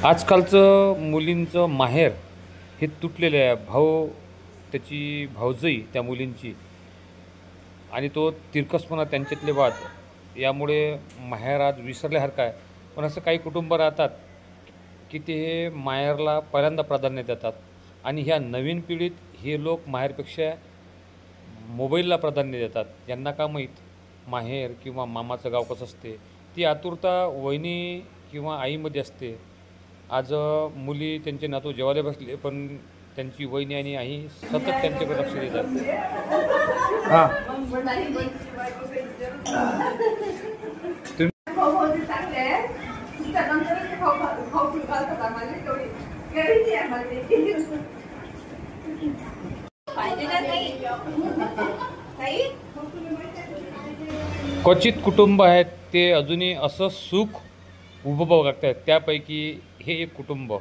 आजकालचं मुलींचं माहेर हे तुटलेलं आहे. त्याची भावजई त्या मुलींची आणि तो तिरकसपणा त्यांच्यातले वाद यामुळे माहेर आज विसरल्यासारखं आहे. पण असं काही कुटुंब राहतात की ते माहेरला पहिल्यांदा प्राधान्य देतात आणि ह्या नवीन पिढीत हे लोक माहेरपेक्षा मोबाईलला प्राधान्य देतात. यांना का माहीत माहेर किंवा मामाचं गाव कसं असते. ती आतुरता वहिनी किंवा आईमध्ये असते. आज मुली त्यांचे नातू जेवायला बसले पण त्यांची वहिनी आणि आई सतत त्यांच्याकडे लक्ष देतात. हां तुम्ही क्वचित कुटुंब आहेत ते अजूनही असं सुख उपभोग करत आहेत. त्यापैकी हे एक कुटुंब